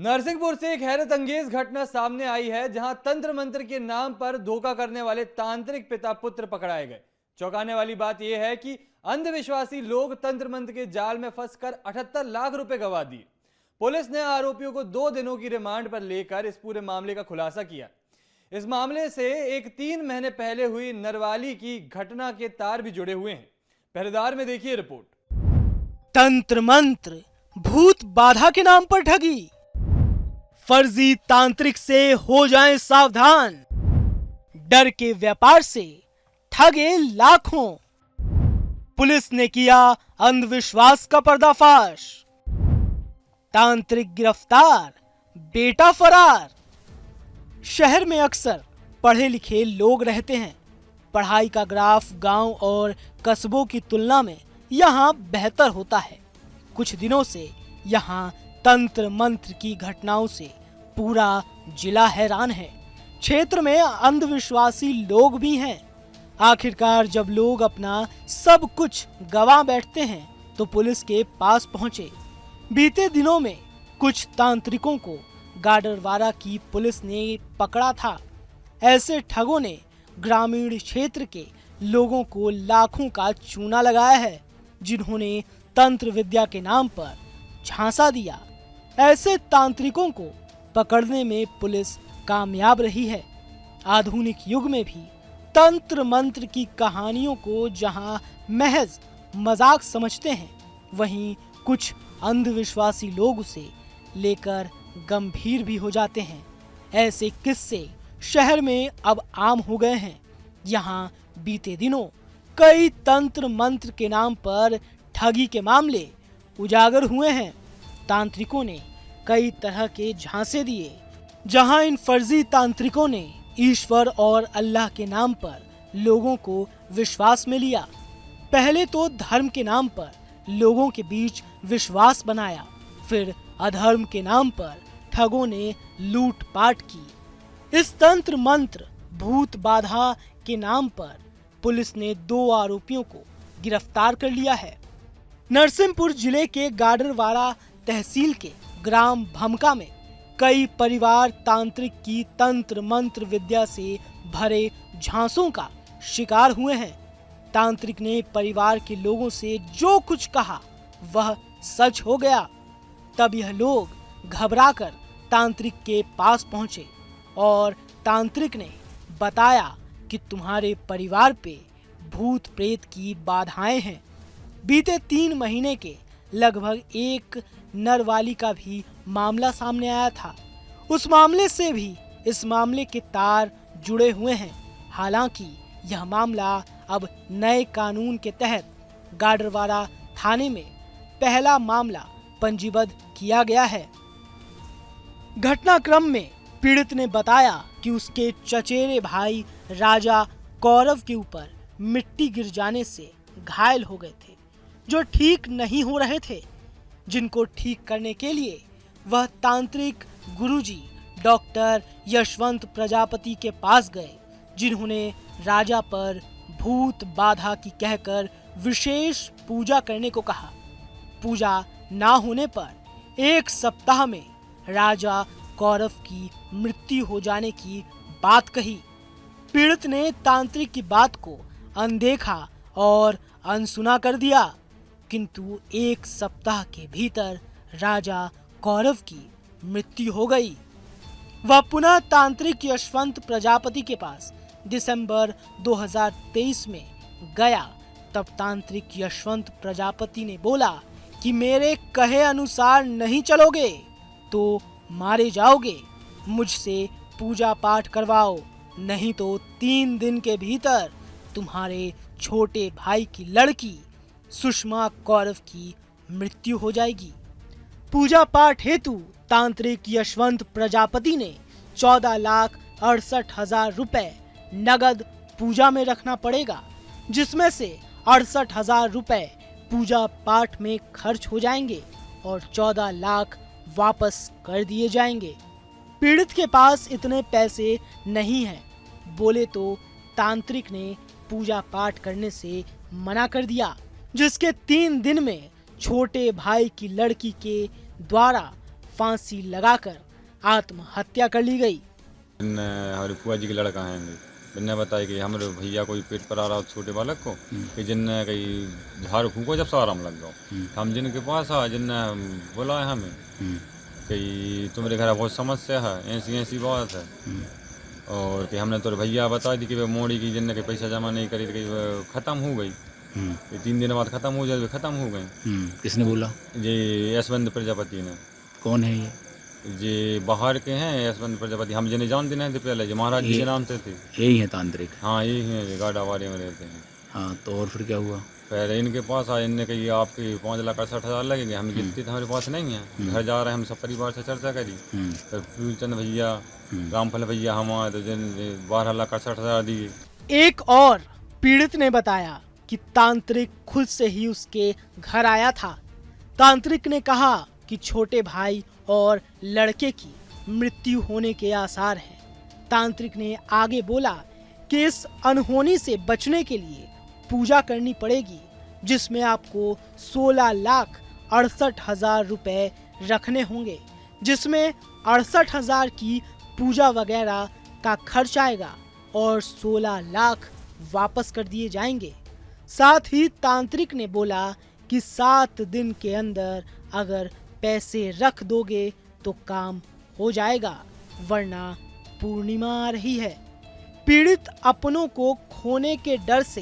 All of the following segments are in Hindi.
नरसिंहपुर से एक हैरत अंगेज घटना सामने आई है, जहां तंत्र मंत्र के नाम पर धोखा करने वाले तांत्रिक पिता पुत्र पकड़ाए गए। चौंकाने वाली बात यह है कि अंधविश्वासी लोग तंत्र मंत्र के जाल में फंसकर 78 लाख रुपए गंवा दिए। पुलिस ने आरोपियों को 2 दिनों की रिमांड पर लेकर इस पूरे मामले का खुलासा किया। इस मामले से एक 3 महीने पहले हुई नरवाली की घटना के तार भी जुड़े हुए हैं। पहरेदार में देखिए रिपोर्ट। तंत्र मंत्र, भूत बाधा के नाम पर ठगी, फर्जी तांत्रिक से हो जाएं सावधान, डर के व्यापार से ठगे लाखों। पुलिस ने किया अंधविश्वास का पर्दाफाश, तांत्रिक गिरफ्तार, बेटा फरार। शहर में अक्सर पढ़े लिखे लोग रहते हैं। पढ़ाई का ग्राफ गांव और कस्बों की तुलना में यहाँ बेहतर होता है। कुछ दिनों से यहाँ तंत्र मंत्र की घटनाओं से पूरा जिला हैरान है। क्षेत्र में अंधविश्वासी लोग भी हैं। आखिरकार जब लोग अपना सब कुछ गंवा बैठते हैं तो पुलिस के पास पहुंचे। बीते दिनों में कुछ तांत्रिकों को गाडरवारा की पुलिस ने पकड़ा था। ऐसे ठगों ने ग्रामीण क्षेत्र के लोगों को लाखों का चूना लगाया है, जिन्होंने तंत्र विद्या के नाम पर झांसा दिया। ऐसे तांत्रिकों को पकड़ने में पुलिस कामयाब रही है। आधुनिक युग में भी तंत्र मंत्र की कहानियों को जहां महज मजाक समझते हैं, वहीं कुछ अंधविश्वासी लोग उसे लेकर गंभीर भी हो जाते हैं। ऐसे किस्से शहर में अब आम हो गए हैं। यहाँ बीते दिनों कई तंत्र मंत्र के नाम पर ठगी के मामले उजागर हुए हैं। तांत्रिकों ने कई तरह के झांसे दिए, जहां इन फर्जी तांत्रिकों ने ईश्वर और अल्लाह के नाम पर लोगों को विश्वास में लिया। पहले तो धर्म के नाम पर लोगों के बीच विश्वास बनाया, फिर अधर्म के नाम पर ठगों ने लूटपाट की। इस तंत्र मंत्र भूत बाधा के नाम पर पुलिस ने 2 आरोपियों को गिरफ्तार कर लिया है। नरसिंहपुर जिले के गाडरवारा तहसील के ग्राम भमका में कई परिवार तांत्रिक की तंत्र मंत्र विद्या से भरे झांसों का शिकार हुए हैं। तांत्रिक ने परिवार के लोगों से जो कुछ कहा वह सच हो गया। तब यह लोग घबराकर तांत्रिक के पास पहुंचे और तांत्रिक ने बताया कि तुम्हारे परिवार पे भूत प्रेत की बाधाएं हैं। बीते 3 महीने के लगभग एक नरवाली का भी मामला सामने आया था। उस मामले से भी इस मामले के तार जुड़े हुए हैं। हालांकि यह मामला अब नए कानून के तहत गाडरवारा थाने में पहला मामला पंजीबद्ध किया गया है। घटनाक्रम में पीड़ित ने बताया कि उसके चचेरे भाई राजा कौरव के ऊपर मिट्टी गिर जाने से घायल हो गए थे, जो ठीक नहीं हो रहे थे, जिनको ठीक करने के लिए वह तांत्रिक गुरुजी डॉक्टर यशवंत प्रजापति के पास गए, जिन्होंने राजा पर भूत बाधा की कहकर विशेष पूजा करने को कहा। पूजा ना होने पर 1 सप्ताह में राजा कौरव की मृत्यु हो जाने की बात कही। पीड़ित ने तांत्रिक की बात को अनदेखा और अनसुना कर दिया, किंतु 1 सप्ताह के भीतर राजा कौरव की मृत्यु हो गई। वह पुनः तांत्रिक यशवंत प्रजापति के पास दिसंबर 2023 में गया। तब तांत्रिक यशवंत प्रजापति ने बोला कि मेरे कहे अनुसार नहीं चलोगे तो मारे जाओगे। मुझसे पूजा पाठ करवाओ, नहीं तो 3 दिन के भीतर तुम्हारे छोटे भाई की लड़की सुषमा कौरव की मृत्यु हो जाएगी। पूजा पाठ हेतु तांत्रिक यशवंत प्रजापति ने 14,68,000 रुपए नगद पूजा में रखना पड़ेगा, जिसमें से 68,000 रुपए पूजा पाठ में खर्च हो जाएंगे और 14 लाख वापस कर दिए जाएंगे। पीड़ित के पास इतने पैसे नहीं हैं, बोले तो तांत्रिक ने पूजा पाठ करने से मना कर दिया, जिसके 3 दिन में छोटे भाई की लड़की के द्वारा फांसी लगाकर आत्महत्या कर ली गई। हमारे फुआ जी के लड़का हैं, मैंने बताया कि हमारे भैया कोई पेट पर आ रहा छोटे बालक को कि जिनने कहीं झाड़ फूको जब साराम लग गया, हम जिनके पास आ जिनने बुलाया हमें कि तुम्हारे घर बहुत समस्या है, ऐसी ऐसी बात है, और कि हमने तो भैया बता दी कि वे मोड़ी की जिनने के पैसा जमा नहीं करी कि ख़त्म हो गई, 3 दिन बाद ख़त्म हो जाए, ख़त्म हो गई। किसने बोला? ये यशवंत प्रजापति ने। कौन है ये बाहर के हैं यशवंत प्रजापति, हम जिन्हें जानते नहीं थे पहले, जो महाराज जी के नाम से थे। यही है तांत्रिक? हाँ यही है, गाड़ावाड़ी में रहते हैं। हाँ, तो और फिर क्या हुआ? फिर इनके पास आए, इनने कही आपके 5,68,000 लगेंगे, हम गिनती तो हमारे पास नहीं है, घर जा रहे हैं, हम सब परिवार से चर्चा करी। फिर फूलचंद भैया, रामफल भैया हम आए तो जिन 12,68,000 दिए। एक और पीड़ित ने बताया कि तांत्रिक खुद से ही उसके घर आया था। तांत्रिक ने कहा कि छोटे भाई और लड़के की मृत्यु होने के आसार हैं। तांत्रिक ने आगे बोला कि इस अनहोनी से बचने के लिए पूजा करनी पड़ेगी, जिसमें आपको 16,68,000 रुपए रखने होंगे, जिसमें 68,000 की पूजा वगैरह का खर्च आएगा और 16 लाख वापस कर दिए जाएंगे। साथ ही तांत्रिक ने बोला कि 7 दिन के अंदर अगर पैसे रख दोगे तो काम हो जाएगा, वरना पूर्णिमा आ रही है। पीड़ित अपनों को खोने के डर से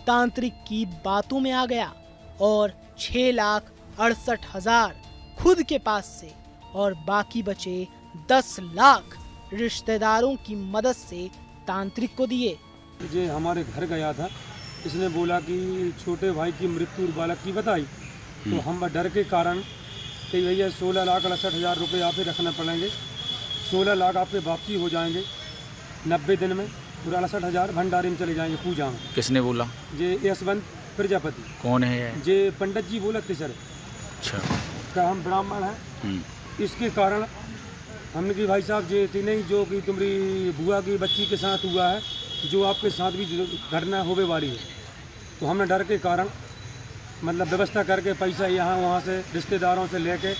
तांत्रिक की बातों में आ गया और 6,68,000 खुद के पास से और बाकी बचे 10 लाख रिश्तेदारों की मदद से तांत्रिक को दिए। ये हमारे घर गया था, इसने बोला कि छोटे भाई की मृत्यु बालक की बताई, तो हम डर के कारण कि भैया 16,68,000 रुपये आप ही रखना पड़ेंगे, 16 लाख आपके वापसी हो जाएंगे 90 दिन में, पूरा 68,000 भंडारे में चले जाएंगे पूजा में। किसने बोला? ये यशवंत प्रजापति। कौन है ये पंडित जी बोला थे सर। अच्छा, का हम ब्राह्मण हैं, इसके कारण हमने कि भाई साहब ये थी नहीं जो कि तुम्हारी बुआ की बच्ची के साथ हुआ है, जो आपके साथ भी घटना होने वाली है, तो हमने डर के कारण मतलब व्यवस्था करके पैसा यहाँ वहाँ से रिश्तेदारों से लेके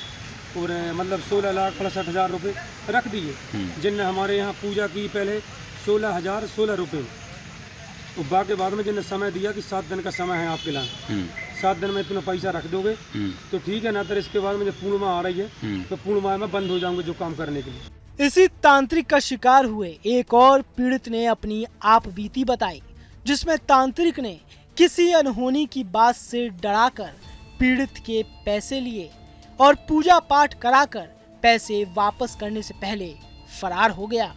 और मतलब 16,68,000 रुपये रख दिए, जिनने हमारे यहाँ पूजा की पहले 16,016 रुपये, और बाकी बाद में जिन्हें समय दिया कि 7 दिन का समय है आपके लिए, 7 दिन में इतना पैसा रख दोगे तो ठीक है, ना तो इसके बाद में जब पूर्णिमा आ रही है तो पूर्णिमा में बंद हो जाऊंगे जो काम करने के लिए। इसी तांत्रिक का शिकार हुए एक और पीड़ित ने अपनी आप बीती बताई, जिसमें तांत्रिक ने किसी अनहोनी की बात से डराकर पीड़ित के पैसे लिए और पूजा पाठ कराकर पैसे वापस करने से पहले फरार हो गया।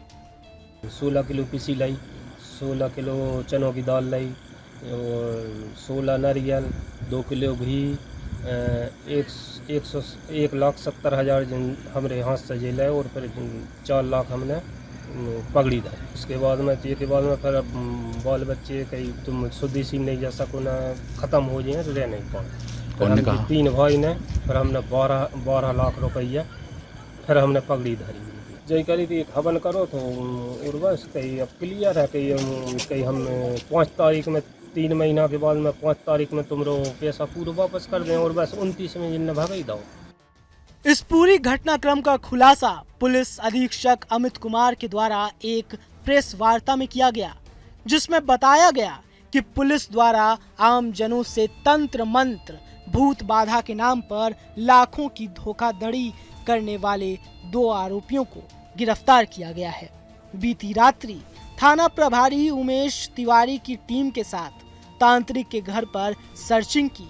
16 किलो पिसी लाई, 16 किलो चनों की दाल लाई, और 16 नारियल, 2 किलो घी, 1,70,000 हमारे हाथ से जेल है, और फिर 4 लाख हमने पगड़ी दी। उसके बाद में फिर बाल बच्चे कहीं तुम स्वदेशी नहीं जा सको ना, ख़त्म हो जाए तो रह नहीं पाए। कौन ने कहा? 3 भाई ने, फिर हमने 12 लाख रुपया फिर हमने पगड़ी धरी। जय करी थी हवन करो तो, और बस कहीं अब क्लियर है कहीं हम 5 तारीख में 3 महीना के बाद में 5 तारीख में तुम पैसा पूरा वापस कर दें, और बस 29 में जिन्हें भगाई दो। इस पूरी घटनाक्रम का खुलासा पुलिस अधीक्षक अमित कुमार के द्वारा एक प्रेस वार्ता में किया गया, जिसमें बताया गया कि पुलिस द्वारा आम जनों से तंत्र मंत्र भूत बाधा के नाम पर लाखों की धोखाधड़ी करने वाले 2 आरोपियों को गिरफ्तार किया गया है। बीती रात्रि थाना प्रभारी उमेश तिवारी की टीम के साथ तांत्रिक के घर पर सर्चिंग की।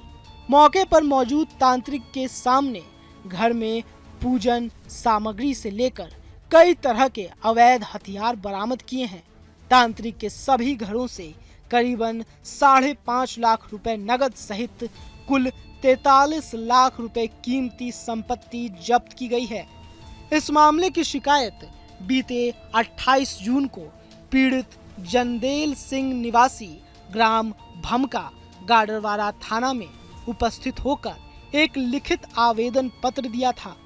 मौके पर मौजूद तांत्रिक के सामने घर में पूजन सामग्री से लेकर कई तरह के अवैध हथियार बरामद किए हैं। तांत्रिक के सभी घरों से करीबन 5.5 लाख रुपए नगद सहित कुल 43 लाख रुपए कीमती संपत्ति जब्त की गई है। इस मामले की शिकायत बीते 28 जून को पीड़ित जंदेल सिंह निवासी ग्राम भमका गाडरवारा थाना में उपस्थित होकर एक लिखित आवेदन पत्र दिया था,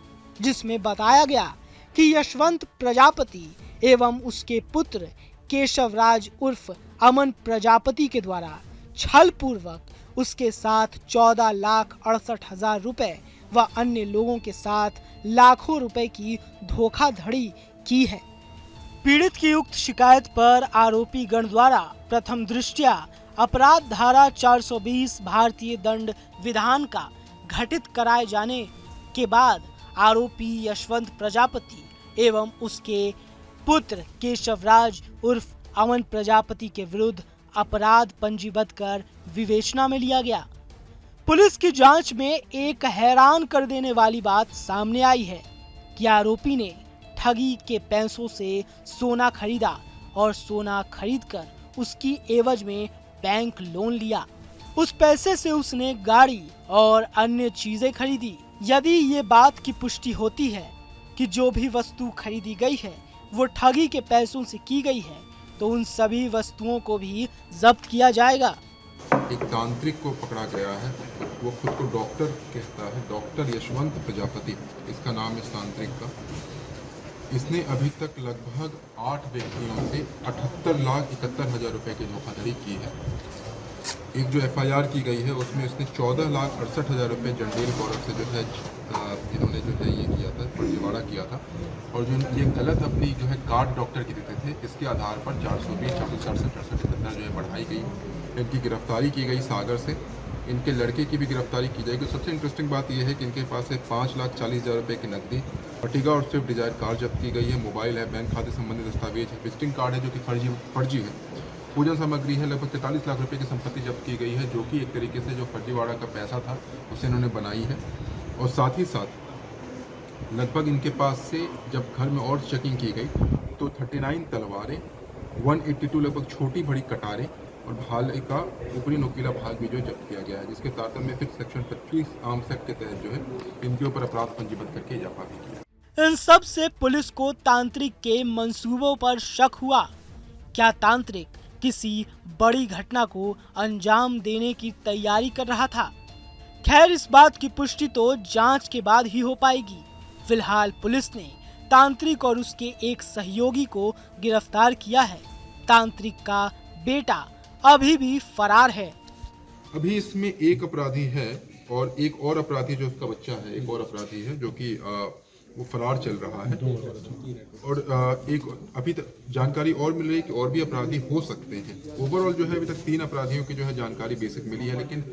जिसमें बताया गया कि यशवंत प्रजापति एवं उसके पुत्र केशवराज उर्फ अमन प्रजापति के द्वारा छल पूर्वक उसके साथ 14,68,000 रुपए व अन्य लोगों के साथ लाखों रुपए की धोखाधड़ी की है। पीड़ित की उक्त शिकायत पर आरोपी गण द्वारा प्रथम दृष्टया अपराध धारा 420 भारतीय दंड विधान का घटित कराए जाने के बाद आरोपी यशवंत प्रजापति एवं उसके पुत्र केशवराज उर्फ अमन प्रजापति के विरुद्ध अपराध पंजीबद्ध कर विवेचना में लिया गया। पुलिस की जांच में एक हैरान कर देने वाली बात सामने आई है कि आरोपी ने ठगी के पैसों से सोना खरीदा और सोना खरीदकर उसकी एवज में बैंक लोन लिया। उस पैसे से उसने गाड़ी और अन्य चीजें खरीदी। यदि ये बात की पुष्टि होती है कि जो भी वस्तु खरीदी गई है वो ठगी के पैसों से की गई है तो उन सभी वस्तुओं को भी जब्त किया जाएगा। एक तांत्रिक को पकड़ा गया है, वो खुद को डॉक्टर कहता है, डॉक्टर यशवंत प्रजापति इसका नाम है इस तांत्रिक का। इसने अभी तक लगभग 8 व्यक्तियों से 78,71,000 रुपए की धोखाधड़ी की है। एक जो एफआईआर की गई है उसमें इसने 14,68,000 रुपये जंडेल गौरव से जो है इन्होंने जो है ये किया था, फर्जीवाड़ा किया था। और जो ये गलत अपनी जो है कार्ड डॉक्टर की देते थे, इसके आधार पर 420, 467, 68 जो है बढ़ाई गई। इनकी गिरफ्तारी की गई सागर से। इनके लड़के की भी गिरफ्तारी की जाएगी। सबसे इंटरेस्टिंग बात यह है कि इनके पास से 5,40,000 रुपये की नकदी, अर्टिगा और स्विफ्ट डिजायर कार जब्त की गई है। मोबाइल है, बैंक खाते संबंधी दस्तावेज है, विजिटिंग कार्ड है जो कि फर्जी है। पूजन सामग्री है, लगभग 43 लाख रुपए की संपत्ति जब्त की गई है, जो कि एक तरीके से जो फर्जीवाड़ा का पैसा था उसे इन्होंने बनाई है। और साथ ही साथ लगभग इनके पास से जब घर में और चेकिंग की गई तो 39 तलवारें, 182 लगभग छोटी बड़ी कटारें और भाले का ऊपरी नुकीला भाग भी जो जब्त किया गया है, जिसके तारतम्य में फिर सेक्शन 25 आर्म्स एक्ट के तहत जो है इनके ऊपर अपराध पंजीबद्ध करके इजाफा भी किया। इन सब से पुलिस को तांत्रिक के मंसूबों पर शक हुआ। क्या तांत्रिक किसी बड़ी घटना को अंजाम देने की तैयारी कर रहा था? खैर, इस बात की पुष्टि तो जांच के बाद ही हो पाएगी। फिलहाल पुलिस ने तांत्रिक और उसके एक सहयोगी को गिरफ्तार किया है। तांत्रिक का बेटा अभी भी फरार है। अभी इसमें एक अपराधी है और एक और अपराधी जो उसका बच्चा है, एक और अपराधी है जो कि वो फरार चल रहा है। और एक अभी तक जानकारी और मिल रही है कि और भी अपराधी हो सकते हैं। ओवरऑल जो है अभी तक 3 अपराधियों की जो है जानकारी बेसिक मिली है, लेकिन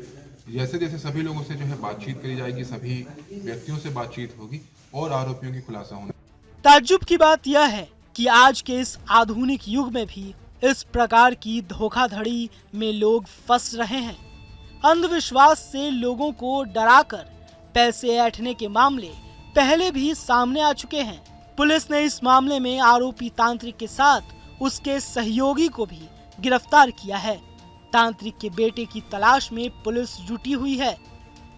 जैसे जैसे सभी लोगों से जो है बातचीत करी जाएगी, सभी व्यक्तियों से बातचीत होगी और आरोपियों की खुलासा होना। ताज्जुब की बात यह है कि आज के इस आधुनिक युग में भी इस प्रकार की धोखाधड़ी में लोग फंस रहे हैं। अंधविश्वास से लोगों को डराकर पैसे ऐंठने के मामले पहले भी सामने आ चुके हैं। पुलिस ने इस मामले में आरोपी तांत्रिक के साथ उसके सहयोगी को भी गिरफ्तार किया है। तांत्रिक के बेटे की तलाश में पुलिस जुटी हुई है।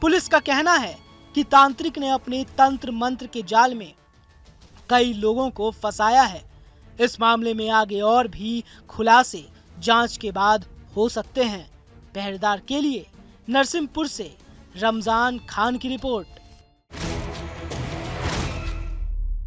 पुलिस का कहना है कि तांत्रिक ने अपने तंत्र मंत्र के जाल में कई लोगों को फंसाया है। इस मामले में आगे और भी खुलासे जांच के बाद हो सकते हैं। पहरेदार के लिए नरसिंहपुर से रमजान खान की रिपोर्ट।